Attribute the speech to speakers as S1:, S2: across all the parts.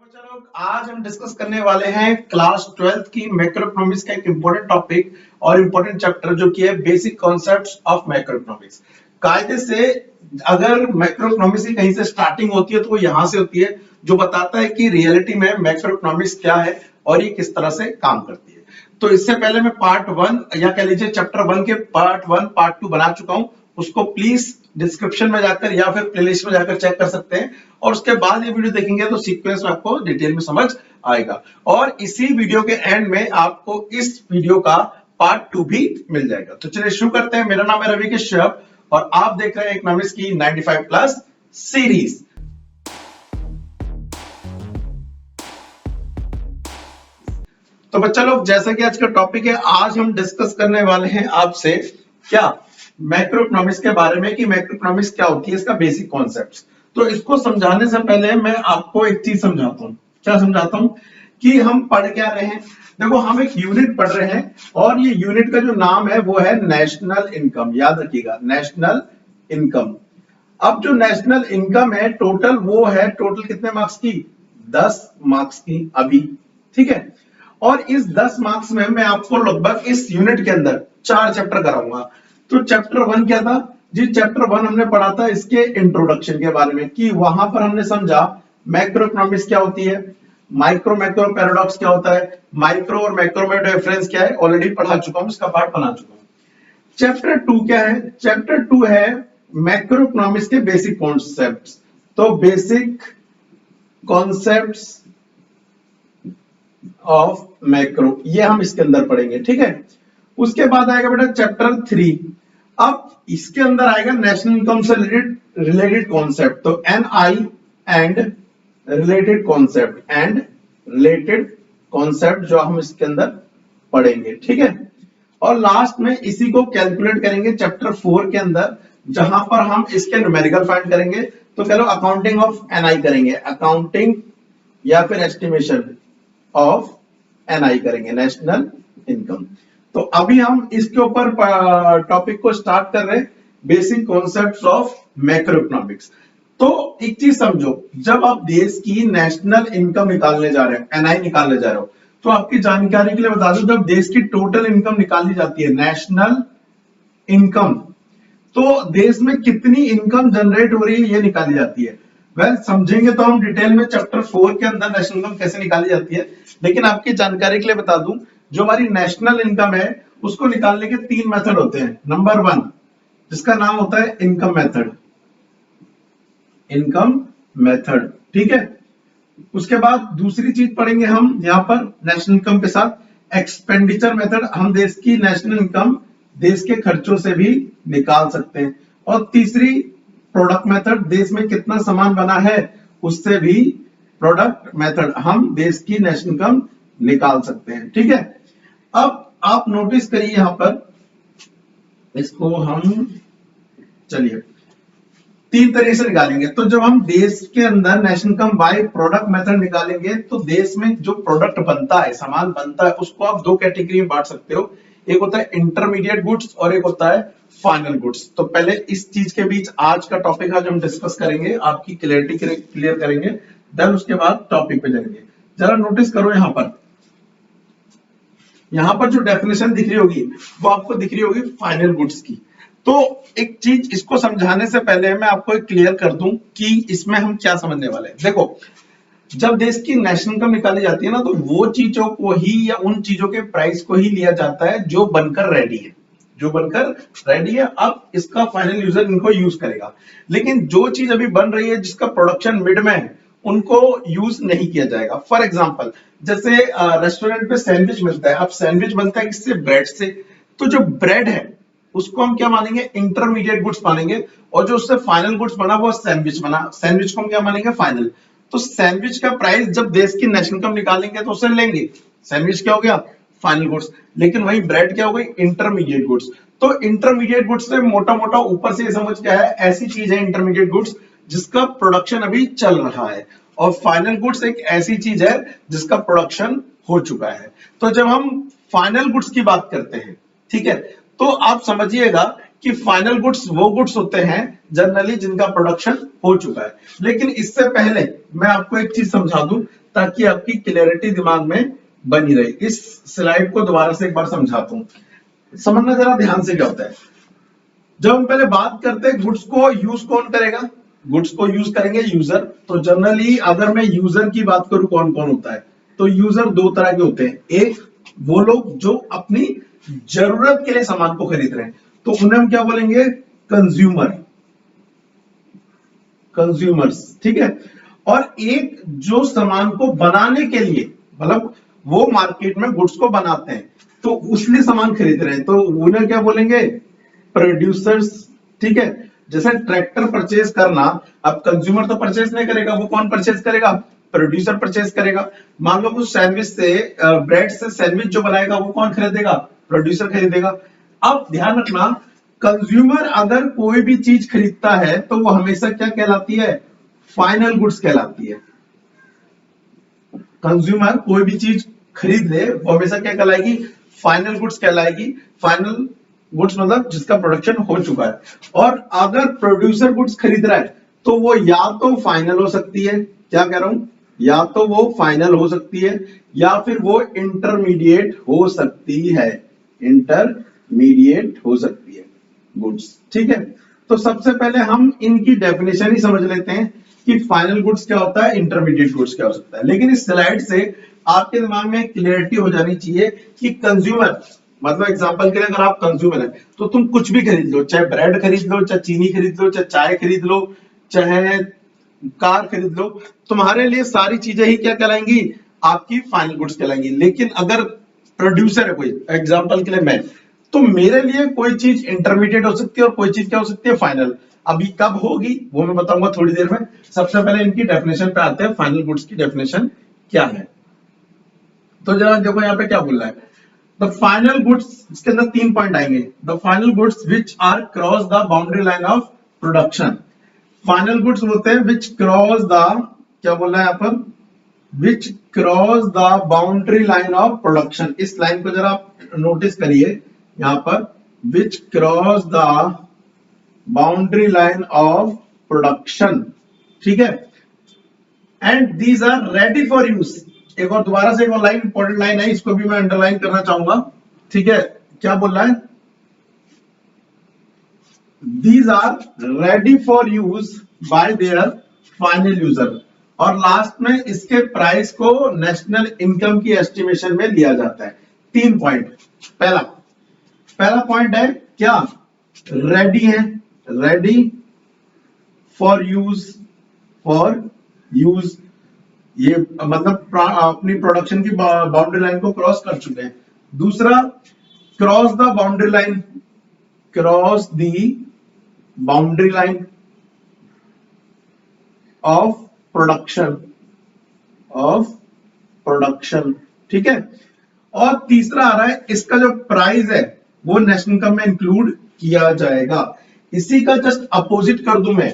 S1: बच्चा लोग आज हम डिस्कस करने वाले हैं क्लास 12th की मैक्रो इकोनॉमिक्स का एक इंपॉर्टेंट टॉपिक और इंपॉर्टेंट चैप्टर जो कि है basic concepts of macro economics. कायदे से अगर मैक्रो इकोनॉमिक्स की कहीं से स्टार्टिंग होती है तो वो यहाँ से होती है, जो बताता है कि रियलिटी में मैक्रो इकोनॉमिक्स क्या है और ये किस तरह से काम करती है। तो इससे पहले मैं पार्ट 1 या कह लीजिए चैप्टर 1 के पार्ट 1 पार्ट 2 बना चुका हूं, उसको प्लीज डिस्क्रिप्शन में जाकर या फिर प्लेलिस्ट में जाकर चेक कर सकते हैं और उसके बाद ये वीडियो देखेंगे तो सीक्वेंस में आपको डिटेल में समझ आएगा। और इसी वीडियो के एंड में आपको इस वीडियो का पार्ट 2 भी मिल जाएगा। तो चलिए शुरू करते हैं। मेरा नाम है रवि कश्यप और आप देख रहे हैं इकोनॉमिक्स की 95 प्लस सीरीज। तो बच्चा लोग, जैसा कि आज का टॉपिक है, आज हम डिस्कस करने वाले हैं आपसे क्या मैक्रो इकोनॉमिक्स के बारे में कि मैक्रो इकोनॉमिक्स क्या होती है, इसका बेसिक कॉन्सेप्ट्स। तो इसको समझाने से पहले मैं आपको एक चीज समझाता हूँ। क्या समझाता हूँ कि हम पढ़ क्या रहे हैं। देखो, हम एक यूनिट पढ़ रहे हैं और ये यूनिट का जो नाम है वो है नेशनल इनकम। याद रखिएगा, नेशनल इनकम। अब जो नेशनल इनकम है टोटल, वो है टोटल कितने मार्क्स की? 10 मार्क्स की अभी, ठीक है। और इस 10 मार्क्स में मैं आपको लगभग इस यूनिट के अंदर 4 चैप्टर कराऊंगा। तो चैप्टर 1 क्या था जी? चैप्टर 1 हमने पढ़ा था इसके इंट्रोडक्शन के बारे में, कि वहां पर हमने समझा मैक्रो इकोनॉमिक्स क्या होती है, माइक्रो मैक्रो पैराडॉक्स क्या होता है, माइक्रो और मैक्रो में डिफरेंस क्या है, ऑलरेडी पढ़ा चुका हूं, इसका पार्ट बना चुका हूं। चैप्टर 2 क्या है? चैप्टर 2 है मैक्रो इकोनॉमिक्स के बेसिक कॉन्सेप्ट्स। तो बेसिक कॉन्सेप्ट्स ऑफ मैक्रो, ये हम इसके अंदर पढ़ेंगे, ठीक है। उसके बाद आएगा बेटा चैप्टर 3। अब इसके अंदर आएगा नेशनल इनकम से रिलेटेड कॉन्सेप्ट। तो एनआई एंड रिलेटेड कॉन्सेप्ट जो हम इसके अंदर पढ़ेंगे, ठीक है। और लास्ट में इसी को कैलकुलेट करेंगे चैप्टर 4 के अंदर, जहां पर हम इसके न्यूमेरिकल फाइंड करेंगे। तो कह लो अकाउंटिंग ऑफ एनआई करेंगे, अकाउंटिंग या फिर एस्टिमेशन ऑफ एनआई करेंगे, नेशनल इनकम। तो अभी हम इसके ऊपर टॉपिक को स्टार्ट कर रहे हैं, basic concepts of macro economics. तो एक चीज समझो, जब आप देश की नेशनल इनकम निकालने जा रहे हो, एनआई निकालने जा रहे हो, तो आपकी जानकारी के लिए बता दूं, जब देश की टोटल इनकम निकाली जाती है, नेशनल इनकम, तो देश में कितनी इनकम जनरेट हो रही है ये निकाली जाती है। वेल, समझेंगे तो हम डिटेल में चैप्टर 4 के अंदर नेशनल इनकम कैसे निकाली जाती है, लेकिन आपकी जानकारी के लिए बता दूं, जो हमारी नेशनल इनकम है उसको निकालने के 3 मेथड होते हैं। नंबर 1 जिसका नाम होता है इनकम मेथड, ठीक है। उसके बाद दूसरी चीज पढ़ेंगे हम यहां पर नेशनल इनकम के साथ एक्सपेंडिचर मेथड। हम देश की नेशनल इनकम देश के खर्चों से भी निकाल सकते हैं। और तीसरी प्रोडक्ट मेथड, देश में कितना सामान बना है उससे भी प्रोडक्ट मेथड हम देश की नेशनल इनकम निकाल सकते हैं, ठीक है। अब आप नोटिस करिए यहां पर, इसको हम चलिए 3 तरीके से निकालेंगे। तो जब हम देश के अंदर national income by product method निकालेंगे तो देश में जो प्रोडक्ट बनता है, सामान बनता है, उसको आप 2 कैटेगरी में बांट सकते हो। एक होता है इंटरमीडिएट गुड्स और एक होता है फाइनल गुड्स। तो पहले इस चीज के बीच आज का टॉपिक आज हम डिस्कस करेंगे, आपकी क्लियरिटी क्लियर करेंगे, देन उसके बाद टॉपिक पे जाएंगे। जरा नोटिस करो यहां पर जो डेफिनेशन दिख रही होगी वो आपको दिख रही होगी फाइनल गुड्स की। तो एक चीज इसको समझाने से पहले मैं आपको एक क्लियर कर दूं कि इसमें हम क्या समझने वाले हैं। देखो, जब देश की नेशनल इनकम निकाली जाती है ना, तो वो चीजों को ही या उन चीजों के प्राइस को ही लिया जाता है जो बनकर रेडी है। अब इसका फाइनल यूजर इनको यूज करेगा, लेकिन जो चीज अभी बन रही है जिसका प्रोडक्शन मिड में है उनको यूज नहीं किया जाएगा। फॉर एग्जांपल, जैसे रेस्टोरेंट पे सैंडविच मिलता है। अब सैंडविच बनता है किससे? ब्रेड से। तो जो ब्रेड है उसको हम क्या मानेंगे? इंटरमीडिएट गुड्स मानेंगे, और जो उससे फाइनल गुड्स बना वो सैंडविच बना, सैंडविच को हम क्या मानेंगे? फाइनल। तो सैंडविच का प्राइस जब देश की नेशनल इनकम निकालेंगे तो उसे लेंगे, सैंडविच क्या हो गया? Final goods. लेकिन वही ब्रेड क्या हो गई? Intermediate goods. तो इंटरमीडिएट गुड्स से मोटा मोटा ऊपर से समझ क्या है, ऐसी चीज है इंटरमीडिएट गुड्स जिसका प्रोडक्शन अभी चल रहा है, और फाइनल गुड्स एक ऐसी चीज है जिसका प्रोडक्शन हो चुका है। तो जब हम फाइनल गुड्स की बात करते हैं, ठीक है, तो आप समझिएगा कि फाइनल गुड्स वो गुड्स होते हैं जनरली जिनका प्रोडक्शन हो चुका है। लेकिन इससे पहले मैं आपको एक चीज समझा दूं, ताकि आपकी क्लियरिटी दिमाग में बनी रहे। इस स्लाइड को दोबारा से एक बार समझाता हूँ, समझना जरा ध्यान से क्या होता है। जब हम पहले बात करते हैं गुड्स को यूज कौन करेगा, गुड्स को यूज करेंगे यूजर। तो जनरली अगर मैं यूजर की बात करूं कौन कौन होता है, तो यूजर दो तरह के होते हैं। एक वो लोग जो अपनी जरूरत के लिए सामान को खरीद रहे हैं, तो उन्हें हम क्या बोलेंगे, कंज्यूमर, कंज्यूमर्स, ठीक है। और एक जो सामान को बनाने के लिए, मतलब वो मार्केट में गुड्स को बनाते हैं तो उसलिए सामान खरीद रहे हैं, तो उन्हें क्या बोलेंगे, प्रोड्यूसर्स, ठीक है। जैसे ट्रैक्टर परचेज करना, अब कंज्यूमर तो परचेज नहीं करेगा, वो कौन परचेज करेगा, प्रोड्यूसर परचेज करेगा। मान लो कुछ सैंडविच से, ब्रेड से सैंडविच जो बनाएगा वो कौन खरीदेगा, प्रोड्यूसर खरीदेगा। अब ध्यान रखना, कंज्यूमर अगर कोई भी चीज खरीदता है तो वो हमेशा क्या कहलाती है, फाइनल गुड्स कहलाती है। कंज्यूमर कोई भी चीज खरीद ले वो हमेशा क्या कहलाएगी, फाइनल गुड्स कहलाएगी। फाइनल गुड्स मतलब जिसका प्रोडक्शन हो चुका है। और अगर प्रोड्यूसर गुड्स खरीद रहा है तो वो या तो फाइनल हो सकती है, क्या कह रहा हूं, या तो वो फाइनल हो सकती है या फिर वो इंटरमीडिएट हो सकती है, इंटरमीडिएट हो सकती है गुड्स, ठीक है। तो सबसे पहले हम इनकी डेफिनेशन ही समझ लेते हैं कि फाइनल गुड्स क्या होता है, इंटरमीडिएट गुड्स क्या हो सकता है। लेकिन इस स्लाइड से आपके दिमाग में क्लियरिटी हो जानी चाहिए कि कंज्यूमर मतलब एग्जांपल के लिए अगर आप कंज्यूमर है तो तुम कुछ भी खरीद लो, चाहे ब्रेड खरीद लो, चाहे चीनी खरीद लो, चाहे चाय खरीद लो, चाहे कार खरीद लो, तुम्हारे लिए सारी चीजें ही क्या कहलाएंगी, आपकी फाइनल गुड्स कहलाएंगी। लेकिन अगर प्रोड्यूसर है कोई, एग्जांपल के लिए मैं, तो मेरे लिए कोई चीज इंटरमीडिएट हो सकती है और कोई चीज क्या हो सकती है, फाइनल। अभी कब होगी वो मैं बताऊंगा थोड़ी देर में। सबसे पहले इनकी डेफिनेशन पे आते हैं, फाइनल गुड्स की डेफिनेशन क्या है। तो जरा देखो यहाँ पे क्या बोल रहा है, द फाइनल गुड्स, इसके अंदर 3 पॉइंट आएंगे। The final goods which are cross the boundary line of production. Final goods होते हैं विच क्रॉस द, क्या बोल रहा है यहाँ पर, which cross the boundary line of production. इस लाइन को जरा आप नोटिस करिए यहाँ पर, which cross the boundary line of production, ठीक है। And these are ready for use. एक और दोबारा से एक और लाइन, इंपॉर्टेंट लाइन है, इसको भी मैं अंडरलाइन करना चाहूंगा, ठीक है। क्या बोल रहा है, these are ready for use by their final user. और लास्ट में इसके प्राइस को नेशनल इनकम की एस्टिमेशन में लिया जाता है। 3 पॉइंट। पहला पॉइंट है क्या, रेडी है, ready for use, for use, ये मतलब अपनी प्रोडक्शन की बाउंड्री लाइन को क्रॉस कर चुके हैं। दूसरा, cross the boundary line, cross the boundary line of production, of production, ठीक है। और तीसरा आ रहा है, इसका जो प्राइस है वो नेशनल इनकम में इंक्लूड किया जाएगा। इसी का जस्ट अपोजिट कर दूं मैं,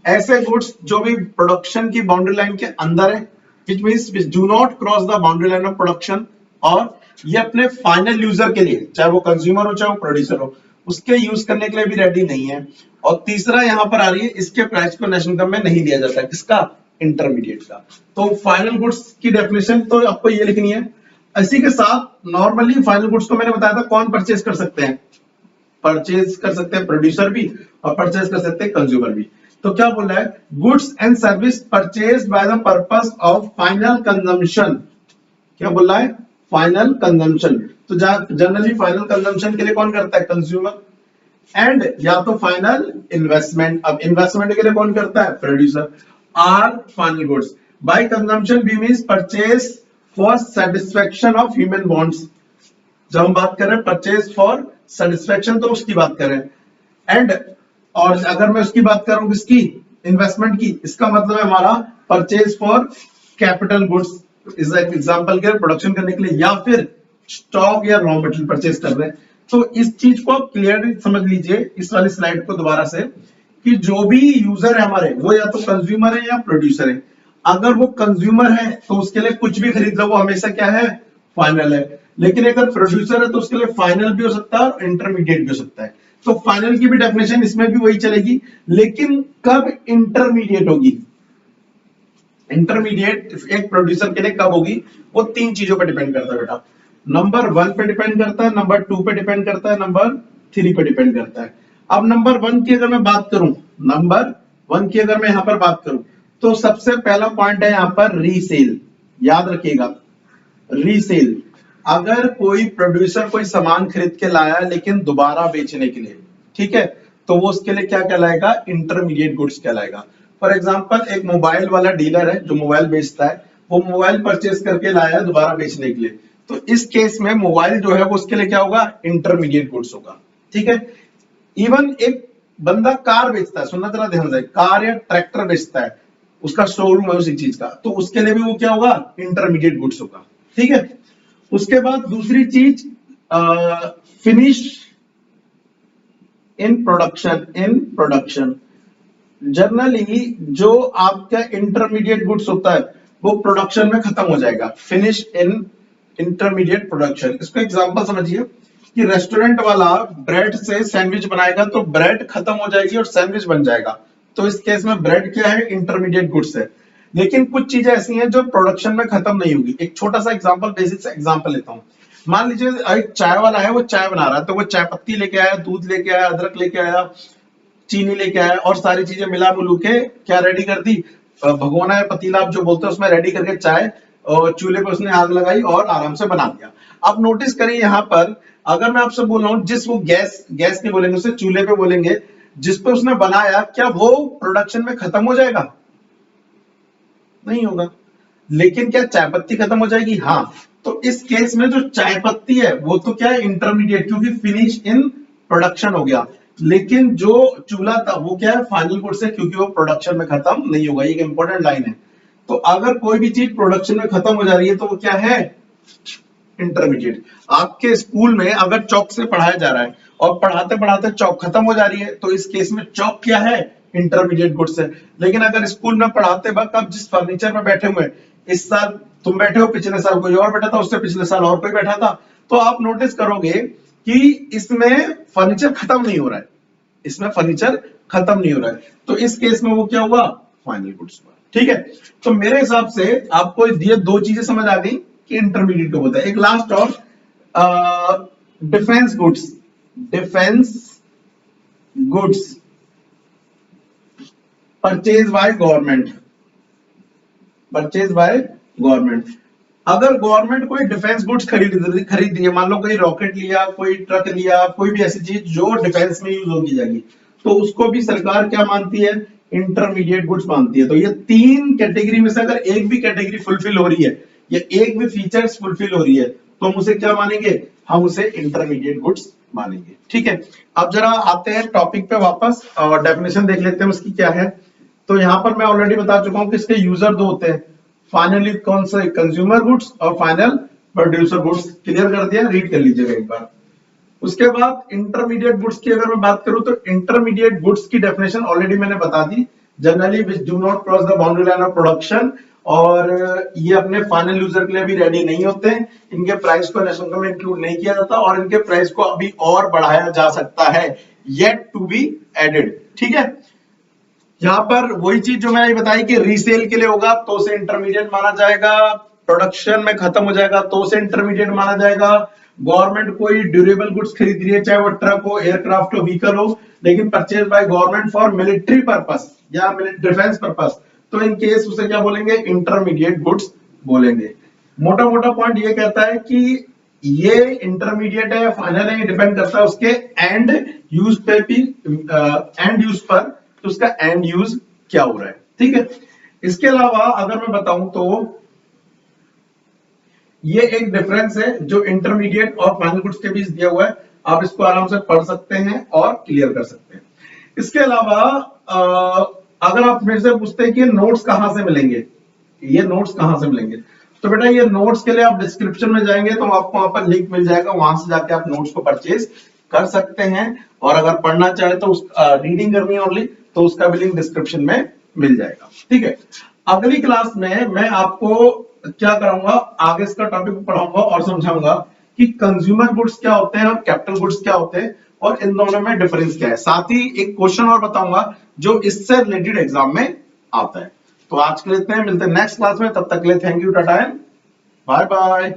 S1: ऐसे गुड्स जो भी प्रोडक्शन की बाउंड्री लाइन के अंदर है, which means which do not cross the boundary line of production, और ये अपने फाइनल यूजर के लिए, चाहे वो कंज्यूमर हो चाहे वो प्रोड्यूसर हो, उसके यूज करने के लिए भी रेडी नहीं है। और तीसरा यहां पर आ रही है, इसके प्राइस को नेशनल इनकम में नहीं दिया जाता, किसका, इंटरमीडिएट का। तो फाइनल गुड्स की डेफिनेशन तो आपको ये लिखनी है। इसी के साथ नॉर्मली फाइनल गुड्स को मैंने बताया था कौन परचेज कर सकते हैं, परचेज कर सकते हैं प्रोड्यूसर भी और परचेज कर सकते हैं कंज्यूमर भी। तो क्या बोल रहा है, goods and service purchase by the purpose of final consumption. क्या बोल रहा है, फाइनल कंजम्पशन। तो जनरली फाइनल कंजम्पशन के लिए कौन करता है, कंज्यूमर। एंड या तो फाइनल इन्वेस्टमेंट, अब इन्वेस्टमेंट के लिए कौन करता है, producer. Are final goods by consumption be means purchase for satisfaction of human wants. जब हम बात कर रहे हैं परचेज फॉर सेटिस्फेक्शन तो उसकी बात कर रहे हैं। एंड और अगर मैं उसकी बात करूं किसकी, इन्वेस्टमेंट की, इसका मतलब है हमारा purchase for capital goods, is example के प्रोडक्शन करने के लिए, या फिर स्टॉक या रॉ मटेरियल परचेज कर रहे हैं। तो इस चीज को क्लियर समझ लीजिए, इस वाली स्लाइड को दोबारा से, कि जो भी यूजर है हमारे, वो या तो कंज्यूमर है या प्रोड्यूसर है। अगर वो कंज्यूमर है तो उसके लिए कुछ भी खरीद लो, वो हमेशा क्या है, फाइनल है। लेकिन अगर प्रोड्यूसर है तो उसके लिए फाइनल भी हो सकता है और इंटरमीडिएट भी हो सकता है। तो फाइनल की भी डेफिनेशन इसमें भी वही चलेगी, लेकिन कब इंटरमीडिएट होगी, इंटरमीडिएट एक प्रोड्यूसर के लिए कब होगी, वो 3 चीजों पर डिपेंड करता है बेटा। नंबर 1 पे डिपेंड करता है, नंबर 2 पे डिपेंड करता है, नंबर 3 पे डिपेंड करता है। अब नंबर 1 की अगर मैं बात करूं, नंबर 1 की अगर मैं यहां पर बात करूं, तो सबसे पहला पॉइंट है यहां पर रीसेल। याद रखिएगा, रीसेल। अगर कोई प्रोड्यूसर कोई सामान खरीद के लाया लेकिन दोबारा बेचने के लिए, ठीक है, तो वो उसके लिए क्या कहलाएगा, इंटरमीडिएट गुड्स कहलाएगा। फॉर एग्जांपल एक मोबाइल वाला डीलर है जो मोबाइल बेचता है, वो मोबाइल परचेज करके लाया है दोबारा बेचने के लिए, तो इस केस में मोबाइल जो है वो उसके लिए क्या होगा, इंटरमीडिएट गुड्स होगा। ठीक है। इवन एक बंदा कार बेचता है, सुनना जरा ध्यान से, कार या ट्रैक्टर बेचता है, उसका शोरूम है उसी चीज का, तो उसके लिए भी वो क्या होगा, इंटरमीडिएट गुड्स होगा। ठीक है। उसके बाद दूसरी चीज, फिनिश इन प्रोडक्शन। जनरली जो आपका इंटरमीडिएट गुड्स होता है वो प्रोडक्शन में खत्म हो जाएगा, फिनिश इन इंटरमीडिएट प्रोडक्शन। इसको एग्जांपल समझिए कि रेस्टोरेंट वाला ब्रेड से सैंडविच बनाएगा तो ब्रेड खत्म हो जाएगी और सैंडविच बन जाएगा, तो इस केस में ब्रेड क्या है, इंटरमीडिएट गुड्स है। लेकिन कुछ चीजें ऐसी हैं जो प्रोडक्शन में खत्म नहीं होगी। एक छोटा सा एग्जांपल, बेसिक सा एग्जांपल लेता हूं। मान लीजिए एक चाय वाला है, वो चाय बना रहा है, तो वो चाय पत्ती लेके आया, दूध लेके आया, अदरक लेके आया, चीनी लेके आया और सारी चीजें मिला मिलू के क्या रेडी कर दी, भगोना या पतीला आप जो बोलते हैं उसमें रेडी करके चाय और चूल्हे पे उसने आग लगाई और आराम से बना दिया। अब नोटिस करिए यहाँ पर, अगर मैं आपसे बोल रहा हूँ जिस वो गैस नहीं बोलेंगे, उसे चूल्हे पे बोलेंगे, जिस पे उसने बनाया, क्या वो प्रोडक्शन में खत्म हो जाएगा, नहीं होगा। लेकिन क्या चाय पत्ती खत्म हो जाएगी, हाँ। तो इस केस में जो चाय पत्ती है वो तो क्या है, इंटरमीडिएट, क्योंकि फिनिश इन प्रोडक्शन हो गया। लेकिन जो चूल्हा था वो क्या है, फाइनल गुड्स है, क्योंकि वो प्रोडक्शन में खत्म नहीं होगा। ये एक इंपॉर्टेंट लाइन है। तो अगर कोई भी चीज प्रोडक्शन में खत्म हो जा रही है तो वो क्या है, इंटरमीडिएट। आपके स्कूल में अगर चौक से पढ़ाया जा रहा है और पढ़ाते पढ़ाते चौक खत्म हो जा रही है, तो इस केस में चौक क्या है, इंटरमीडिएट गुड्स है। लेकिन अगर स्कूल में पढ़ाते वक्त आप जिस फर्नीचर में बैठे हुए, इस साल तुम बैठे हो, पिछले साल कोई और बैठा था, उससे पिछले साल और कोई बैठा था, तो आप नोटिस करोगे कि इसमें फर्नीचर खत्म नहीं हो रहा है, इसमें फर्नीचर खत्म नहीं हो रहा है। तो इस केस में वो क्या हुआ, फाइनल गुड्स हुआ। ठीक है। तो मेरे हिसाब से आपको ये दो चीजें समझ आ गई कि इंटरमीडिएट कब होता है। एक लास्ट और, defence goods purchase by government. अगर गवर्नमेंट कोई डिफेंस गुड्स खरीद रही है, मान लो कोई रॉकेट लिया, कोई ट्रक लिया, कोई भी ऐसी चीज जो डिफेंस में यूज होगी जाएगी, तो उसको भी सरकार क्या मानती है, इंटरमीडिएट गुड्स मानती है। तो ये 3 कैटेगरी में से अगर एक भी कैटेगरी फुलफिल हो रही है या एक भी फीचर्स फुलफिल हो रही है, तो हम उसे क्या मानेंगे, हम उसे इंटरमीडिएट गुड्स मानेंगे। ठीक है। अब जरा आते हैं टॉपिक पे वापस और डेफिनेशन देख लेते हैं उसकी क्या है। तो यहां पर मैं ऑलरेडी बता चुका हूं कि इसके यूजर 2 होते हैं, फाइनली कौन सा, कंज्यूमर गुड्स और फाइनल प्रोड्यूसर गुड्स। क्लियर कर दिया, रीड कर लीजिएगा एक बार। उसके बाद इंटरमीडिएट गुड्स की अगर मैं बात करूं, तो इंटरमीडिएट गुड्स की डेफिनेशन ऑलरेडी मैंने बता दी, generally which do not cross the boundary line of production, और ये अपने फाइनल यूजर के लिए भी रेडी नहीं होते हैं, इनके प्राइस को नेशनल में इंक्लूड नहीं किया जाता और इनके प्राइस को अभी और बढ़ाया जा सकता है, येट टू बी एडेड। ठीक है। यहां पर वही चीज जो मैंने बताई कि रीसेल के लिए होगा तो उसे इंटरमीडिएट माना जाएगा, प्रोडक्शन में खत्म हो जाएगा तो उसे इंटरमीडिएट माना जाएगा। गवर्नमेंट कोई ड्यूरेबल गुड्स खरीद रही है, चाहे वो ट्रक हो, एयरक्राफ्ट हो, व्हीकल हो, लेकिन purchase by government for military purpose या डिफेंस पर्पस, तो इन केस उसे क्या बोलेंगे, इंटरमीडिएट गुड्स बोलेंगे। मोटा मोटा पॉइंट ये कहता है कि ये इंटरमीडिएट है, फाइनल है, डिपेंड करता है उसके एंड यूज पे भी, एंड यूज पर, तो उसका एंड यूज क्या हो रहा है। ठीक है। इसके अलावा अगर मैं बताऊं तो ये एक डिफरेंस है जो इंटरमीडिएट और फाइनल गुड्स के बीच दिया हुआ है, आप इसको आराम से पढ़ सकते हैं और क्लियर कर सकते हैं। इसके अलावा अगर आप मेरे से पूछते हैं कि नोट्स कहां से मिलेंगे, ये नोट्स कहां से मिलेंगे, तो बेटा ये नोट्स के लिए आप डिस्क्रिप्शन में जाएंगे तो आपको वहां पर लिंक मिल जाएगा, वहां से जाके आप नोट्स को परचेज कर सकते हैं। और अगर पढ़ना चाहे तो रीडिंग करनी है ओनली, तो उसका भी लिंक डिस्क्रिप्शन में मिल जाएगा। ठीक है। अगली क्लास में मैं आपको क्या कराऊंगा, आगे इसका टॉपिक पढ़ाऊंगा और समझाऊंगा कि कंज्यूमर गुड्स क्या होते हैं और कैपिटल गुड्स क्या होते हैं और इन दोनों में डिफरेंस क्या है। साथ ही एक क्वेश्चन और बताऊंगा जो इससे रिलेटेड एग्जाम में आता है। तो आज के लिए इतने, मिलते हैं नेक्स्ट क्लास में, तब तक के लिए thank you, tata and bye bye.